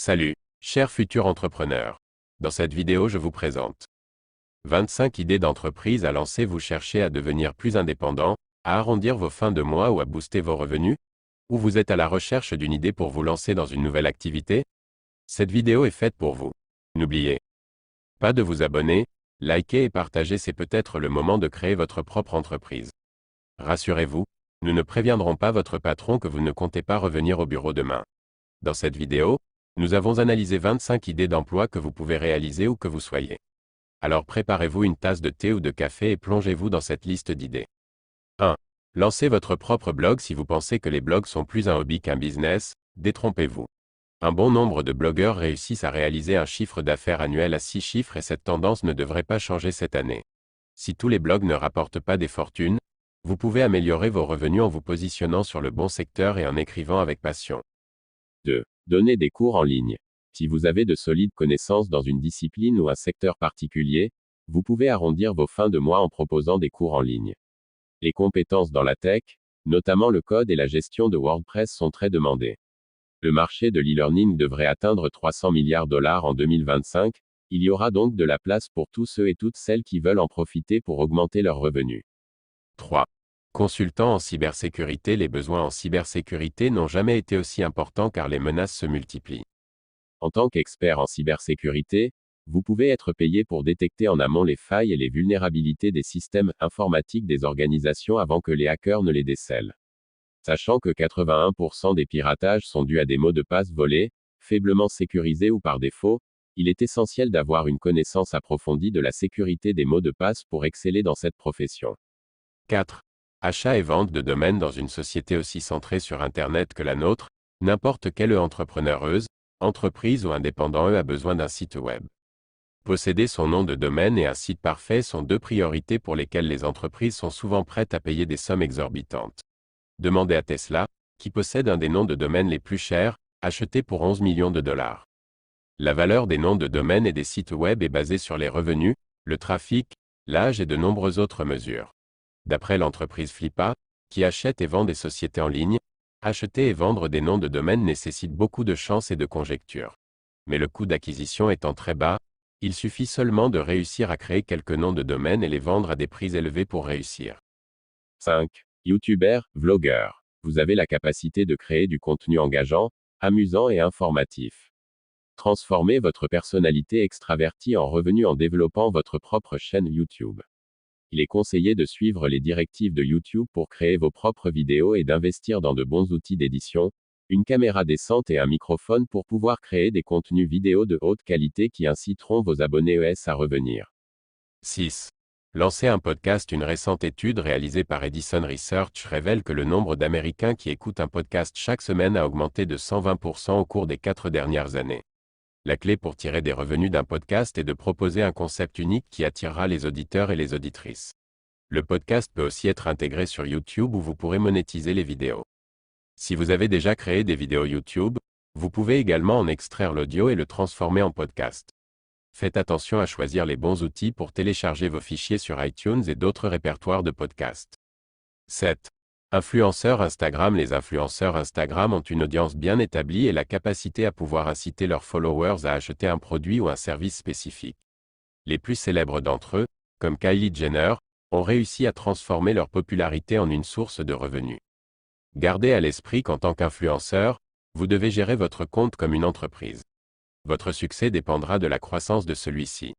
Salut, chers futurs entrepreneurs. Dans cette vidéo, je vous présente 25 idées d'entreprise à lancer. Vous cherchez à devenir plus indépendant, à arrondir vos fins de mois ou à booster vos revenus? Ou vous êtes à la recherche d'une idée pour vous lancer dans une nouvelle activité? Cette vidéo est faite pour vous. N'oubliez pas de vous abonner, liker et partager. C'est peut-être le moment de créer votre propre entreprise. Rassurez-vous, nous ne préviendrons pas votre patron que vous ne comptez pas revenir au bureau demain. Dans cette vidéo, nous avons analysé 25 idées d'emploi que vous pouvez réaliser où que vous soyez. Alors préparez-vous une tasse de thé ou de café et plongez-vous dans cette liste d'idées. 1. Lancez votre propre blog. Si vous pensez que les blogs sont plus un hobby qu'un business, détrompez-vous. Un bon nombre de blogueurs réussissent à réaliser un chiffre d'affaires annuel à 6 chiffres et cette tendance ne devrait pas changer cette année. Si tous les blogs ne rapportent pas des fortunes, vous pouvez améliorer vos revenus en vous positionnant sur le bon secteur et en écrivant avec passion. 2. Donnez des cours en ligne. Si vous avez de solides connaissances dans une discipline ou un secteur particulier, vous pouvez arrondir vos fins de mois en proposant des cours en ligne. Les compétences dans la tech, notamment le code et la gestion de WordPress, sont très demandées. Le marché de l'e-learning devrait atteindre 300 milliards de dollars en 2025, il y aura donc de la place pour tous ceux et toutes celles qui veulent en profiter pour augmenter leurs revenus. 3. Consultant en cybersécurité. Les besoins en cybersécurité n'ont jamais été aussi importants car les menaces se multiplient. En tant qu'expert en cybersécurité, vous pouvez être payé pour détecter en amont les failles et les vulnérabilités des systèmes informatiques des organisations avant que les hackers ne les décèlent. Sachant que 81% des piratages sont dus à des mots de passe volés, faiblement sécurisés ou par défaut, il est essentiel d'avoir une connaissance approfondie de la sécurité des mots de passe pour exceller dans cette profession. 4. Achat et vente de domaines. Dans une société aussi centrée sur Internet que la nôtre, n'importe quelle entrepreneuse, entreprise ou indépendant a besoin d'un site web. Posséder son nom de domaine et un site parfait sont deux priorités pour lesquelles les entreprises sont souvent prêtes à payer des sommes exorbitantes. Demandez à Tesla, qui possède un des noms de domaine les plus chers, acheté pour 11 millions de dollars. La valeur des noms de domaine et des sites web est basée sur les revenus, le trafic, l'âge et de nombreuses autres mesures. D'après l'entreprise Flippa, qui achète et vend des sociétés en ligne, acheter et vendre des noms de domaine nécessite beaucoup de chance et de conjecture. Mais le coût d'acquisition étant très bas, il suffit seulement de réussir à créer quelques noms de domaine et les vendre à des prix élevés pour réussir. 5. YouTubeur, vlogueur. Vous avez la capacité de créer du contenu engageant, amusant et informatif. Transformez votre personnalité extravertie en revenu en développant votre propre chaîne YouTube. Il est conseillé de suivre les directives de YouTube pour créer vos propres vidéos et d'investir dans de bons outils d'édition, une caméra décente et un microphone pour pouvoir créer des contenus vidéo de haute qualité qui inciteront vos abonnés à revenir. 6. Lancer un podcast. Une récente étude réalisée par Edison Research révèle que le nombre d'Américains qui écoutent un podcast chaque semaine a augmenté de 120% au cours des 4 dernières années. La clé pour tirer des revenus d'un podcast est de proposer un concept unique qui attirera les auditeurs et les auditrices. Le podcast peut aussi être intégré sur YouTube où vous pourrez monétiser les vidéos. Si vous avez déjà créé des vidéos YouTube, vous pouvez également en extraire l'audio et le transformer en podcast. Faites attention à choisir les bons outils pour télécharger vos fichiers sur iTunes et d'autres répertoires de podcasts. 7. Influenceurs Instagram. Les influenceurs Instagram ont une audience bien établie et la capacité à pouvoir inciter leurs followers à acheter un produit ou un service spécifique. Les plus célèbres d'entre eux, comme Kylie Jenner, ont réussi à transformer leur popularité en une source de revenus. Gardez à l'esprit qu'en tant qu'influenceur, vous devez gérer votre compte comme une entreprise. Votre succès dépendra de la croissance de celui-ci.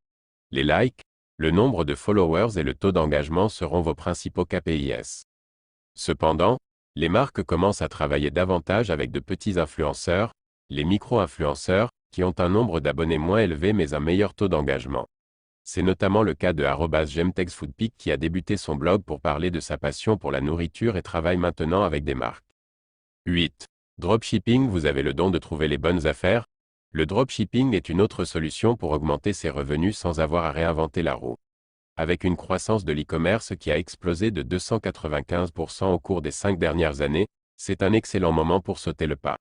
Les likes, le nombre de followers et le taux d'engagement seront vos principaux KPIs. Cependant, les marques commencent à travailler davantage avec de petits influenceurs, les micro-influenceurs, qui ont un nombre d'abonnés moins élevé mais un meilleur taux d'engagement. C'est notamment le cas de @gemtexfoodpic qui a débuté son blog pour parler de sa passion pour la nourriture et travaille maintenant avec des marques. 8. Dropshipping. Vous avez le don de trouver les bonnes affaires. Le dropshipping est une autre solution pour augmenter ses revenus sans avoir à réinventer la roue. Avec une croissance de l'e-commerce qui a explosé de 295% au cours des 5 dernières années, c'est un excellent moment pour sauter le pas.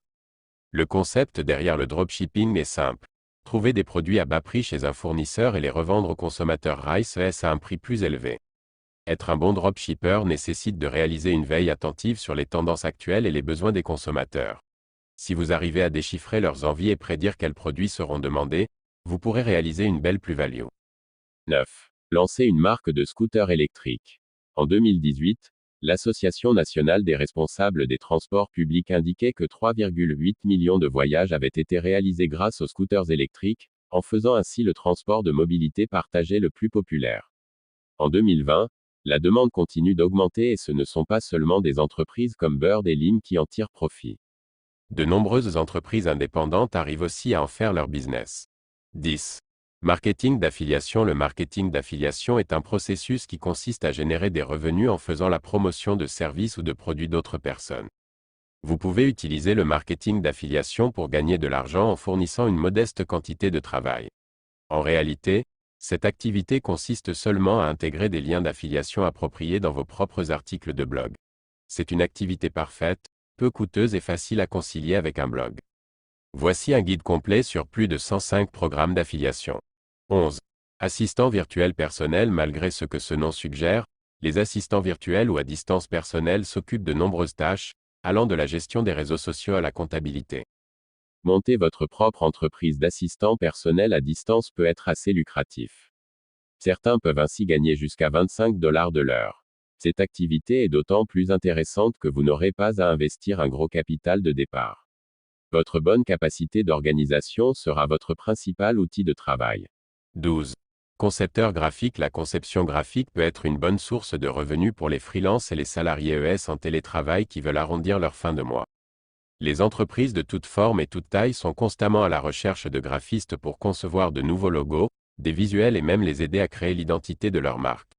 Le concept derrière le dropshipping est simple. Trouver des produits à bas prix chez un fournisseur et les revendre aux consommateurs à un prix plus élevé. Être un bon dropshipper nécessite de réaliser une veille attentive sur les tendances actuelles et les besoins des consommateurs. Si vous arrivez à déchiffrer leurs envies et prédire quels produits seront demandés, vous pourrez réaliser une belle plus-value. 9. Lancer une marque de scooter électrique. En 2018, l'Association nationale des responsables des transports publics indiquait que 3,8 millions de voyages avaient été réalisés grâce aux scooters électriques, en faisant ainsi le transport de mobilité partagé le plus populaire. En 2020, la demande continue d'augmenter et ce ne sont pas seulement des entreprises comme Bird et Lim qui en tirent profit. De nombreuses entreprises indépendantes arrivent aussi à en faire leur business. 10. Marketing d'affiliation. Le marketing d'affiliation est un processus qui consiste à générer des revenus en faisant la promotion de services ou de produits d'autres personnes. Vous pouvez utiliser le marketing d'affiliation pour gagner de l'argent en fournissant une modeste quantité de travail. En réalité, cette activité consiste seulement à intégrer des liens d'affiliation appropriés dans vos propres articles de blog. C'est une activité parfaite, peu coûteuse et facile à concilier avec un blog. Voici un guide complet sur plus de 105 programmes d'affiliation. 11. Assistant virtuel personnel. Malgré ce que ce nom suggère, les assistants virtuels ou à distance personnelle s'occupent de nombreuses tâches, allant de la gestion des réseaux sociaux à la comptabilité. Monter votre propre entreprise d'assistant personnel à distance peut être assez lucratif. Certains peuvent ainsi gagner jusqu'à 25 $ de l'heure. Cette activité est d'autant plus intéressante que vous n'aurez pas à investir un gros capital de départ. Votre bonne capacité d'organisation sera votre principal outil de travail. 12. Concepteur graphique. La conception graphique peut être une bonne source de revenus pour les freelances et les salariés en télétravail qui veulent arrondir leur fin de mois. Les entreprises de toutes formes et toutes tailles sont constamment à la recherche de graphistes pour concevoir de nouveaux logos, des visuels et même les aider à créer l'identité de leur marque.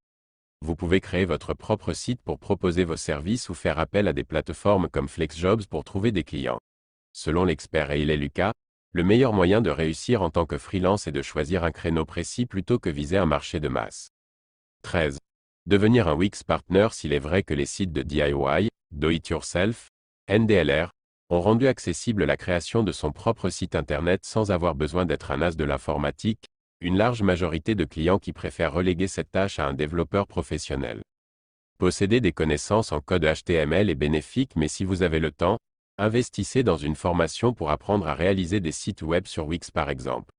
Vous pouvez créer votre propre site pour proposer vos services ou faire appel à des plateformes comme FlexJobs pour trouver des clients. Selon l'expert Hayley Lucas, le meilleur moyen de réussir en tant que freelance est de choisir un créneau précis plutôt que viser un marché de masse. 13. Devenir un Wix partner. S'il est vrai que les sites de DIY, Do It Yourself, NDLR, ont rendu accessible la création de son propre site internet sans avoir besoin d'être un as de l'informatique, une large majorité de clients qui préfèrent reléguer cette tâche à un développeur professionnel. Posséder des connaissances en code HTML est bénéfique, mais si vous avez le temps, investissez dans une formation pour apprendre à réaliser des sites web sur Wix par exemple.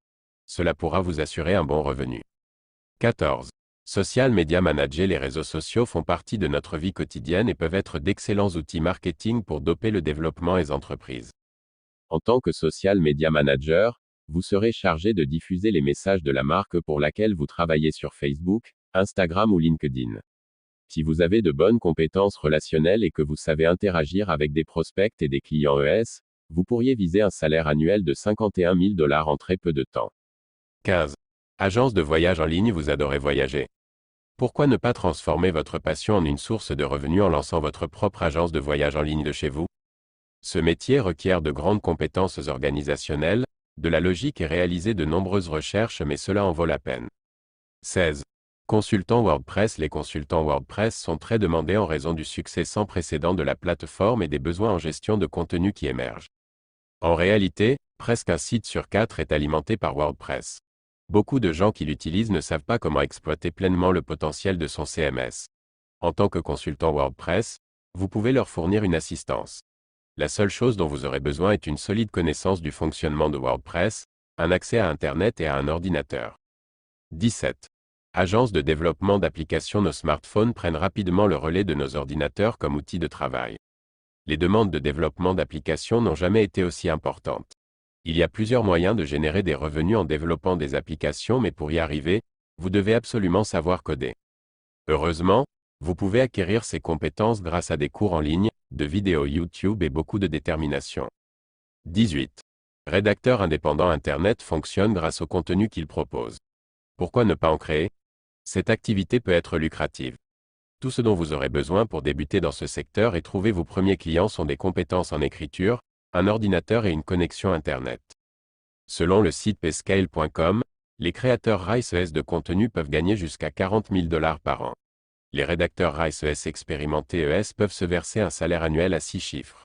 Cela pourra vous assurer un bon revenu. 14. Social Media Manager. Les réseaux sociaux font partie de notre vie quotidienne et peuvent être d'excellents outils marketing pour doper le développement des entreprises. En tant que Social Media Manager, vous serez chargé de diffuser les messages de la marque pour laquelle vous travaillez sur Facebook, Instagram ou LinkedIn. Si vous avez de bonnes compétences relationnelles et que vous savez interagir avec des prospects et des clients vous pourriez viser un salaire annuel de 51 000 $ en très peu de temps. 15. Agence de voyage en ligne. Vous adorez voyager. Pourquoi ne pas transformer votre passion en une source de revenus en lançant votre propre agence de voyage en ligne de chez vous? Ce métier requiert de grandes compétences organisationnelles, de la logique et réaliser de nombreuses recherches, mais cela en vaut la peine. 16. Consultant WordPress. Les consultants WordPress sont très demandés en raison du succès sans précédent de la plateforme et des besoins en gestion de contenu qui émergent. En réalité, presque un site sur 4 est alimenté par WordPress. Beaucoup de gens qui l'utilisent ne savent pas comment exploiter pleinement le potentiel de son CMS. En tant que consultant WordPress, vous pouvez leur fournir une assistance. La seule chose dont vous aurez besoin est une solide connaissance du fonctionnement de WordPress, un accès à Internet et à un ordinateur. 17. Agence de développement d'applications. Nos smartphones prennent rapidement le relais de nos ordinateurs comme outil de travail. Les demandes de développement d'applications n'ont jamais été aussi importantes. Il y a plusieurs moyens de générer des revenus en développant des applications, mais pour y arriver, vous devez absolument savoir coder. Heureusement, vous pouvez acquérir ces compétences grâce à des cours en ligne, de vidéos YouTube et beaucoup de détermination. 18. Rédacteur indépendant. Internet fonctionne grâce au contenu qu'il propose. Pourquoi ne pas en créer? Cette activité peut être lucrative. Tout ce dont vous aurez besoin pour débuter dans ce secteur et trouver vos premiers clients sont des compétences en écriture, un ordinateur et une connexion Internet. Selon le site pscale.com, les créateurs RiceES de contenu peuvent gagner jusqu'à 40 000 $ par an. Les rédacteurs RiceES expérimentés peuvent se verser un salaire annuel à 6 chiffres.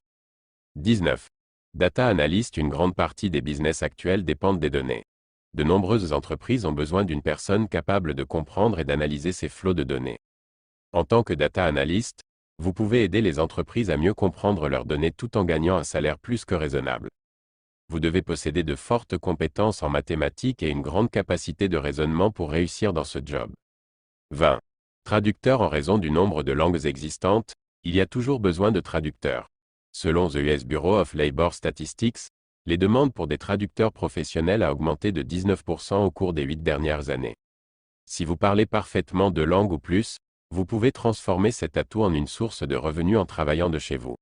19. Data Analyst. Une grande partie des business actuels dépendent des données. De nombreuses entreprises ont besoin d'une personne capable de comprendre et d'analyser ces flots de données. En tant que data analyst, Vous pouvez aider les entreprises à mieux comprendre leurs données tout en gagnant un salaire plus que raisonnable. Vous devez posséder de fortes compétences en mathématiques et une grande capacité de raisonnement pour réussir dans ce job. 20. Traducteur. En raison du nombre de langues existantes, il y a toujours besoin de traducteurs. Selon the US Bureau of Labor Statistics, les demandes pour des traducteurs professionnels a augmenté de 19% au cours des 8 dernières années. Si vous parlez parfaitement 2 langues ou plus, vous pouvez transformer cet atout en une source de revenus en travaillant de chez vous.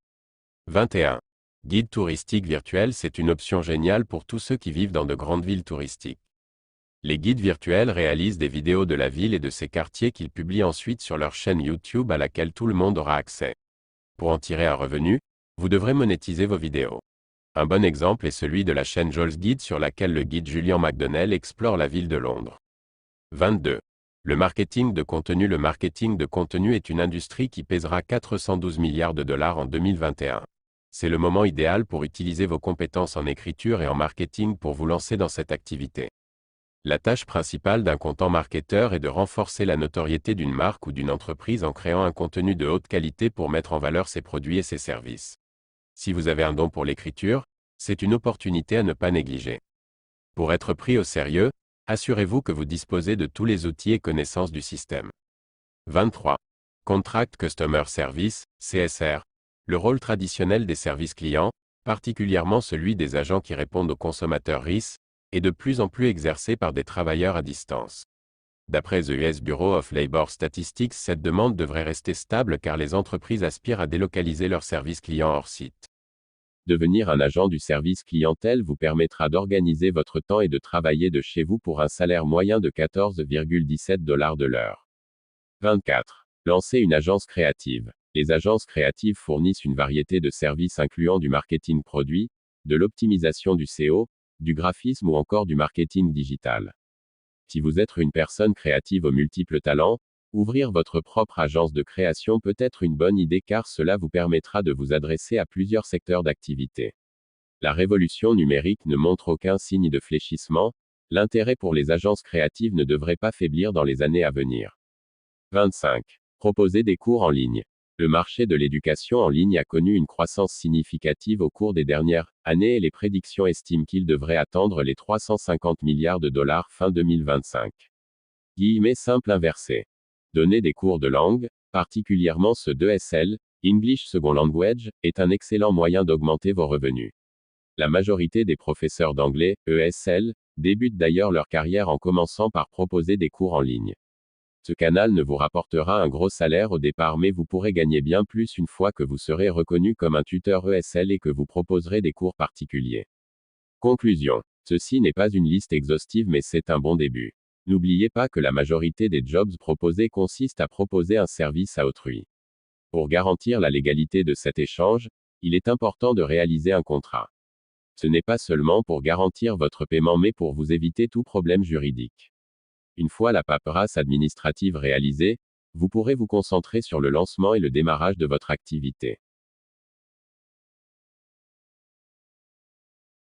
21. Guide touristique virtuel. C'est une option géniale pour tous ceux qui vivent dans de grandes villes touristiques. Les guides virtuels réalisent des vidéos de la ville et de ses quartiers qu'ils publient ensuite sur leur chaîne YouTube à laquelle tout le monde aura accès. Pour en tirer un revenu, vous devrez monétiser vos vidéos. Un bon exemple est celui de la chaîne Joel's Guide sur laquelle le guide Julian McDonnell explore la ville de Londres. 22. Le marketing de contenu. Le marketing de contenu est une industrie qui pèsera 412 milliards de dollars en 2021. C'est le moment idéal pour utiliser vos compétences en écriture et en marketing pour vous lancer dans cette activité. La tâche principale d'un content marketeur est de renforcer la notoriété d'une marque ou d'une entreprise en créant un contenu de haute qualité pour mettre en valeur ses produits et ses services. Si vous avez un don pour l'écriture, c'est une opportunité à ne pas négliger. Pour être pris au sérieux, assurez-vous que vous disposez de tous les outils et connaissances du système. 23. Contract Customer Service, CSR. Le rôle traditionnel des services clients, particulièrement celui des agents qui répondent aux consommateurs RIS, est de plus en plus exercé par des travailleurs à distance. D'après the US Bureau of Labor Statistics, cette demande devrait rester stable car les entreprises aspirent à délocaliser leurs services clients hors site. Devenir un agent du service clientèle vous permettra d'organiser votre temps et de travailler de chez vous pour un salaire moyen de 14,17 $ de l'heure. 24. Lancer une agence créative. Les agences créatives fournissent une variété de services incluant du marketing produit, de l'optimisation du SEO, du graphisme ou encore du marketing digital. Si vous êtes une personne créative aux multiples talents, ouvrir votre propre agence de création peut être une bonne idée car cela vous permettra de vous adresser à plusieurs secteurs d'activité. La révolution numérique ne montre aucun signe de fléchissement, l'intérêt pour les agences créatives ne devrait pas faiblir dans les années à venir. 25. Proposer des cours en ligne. Le marché de l'éducation en ligne a connu une croissance significative au cours des dernières années et les prédictions estiment qu'il devrait atteindre les 350 milliards de dollars fin 2025. Guillemets simples inversés. Donner des cours de langue, particulièrement ceux d'ESL, English Second Language, est un excellent moyen d'augmenter vos revenus. La majorité des professeurs d'anglais, ESL, débutent d'ailleurs leur carrière en commençant par proposer des cours en ligne. Ce canal ne vous rapportera un gros salaire au départ mais vous pourrez gagner bien plus une fois que vous serez reconnu comme un tuteur ESL et que vous proposerez des cours particuliers. Conclusion. Ceci n'est pas une liste exhaustive mais c'est un bon début. N'oubliez pas que la majorité des jobs proposés consistent à proposer un service à autrui. Pour garantir la légalité de cet échange, il est important de réaliser un contrat. Ce n'est pas seulement pour garantir votre paiement mais pour vous éviter tout problème juridique. Une fois la paperasse administrative réalisée, vous pourrez vous concentrer sur le lancement et le démarrage de votre activité.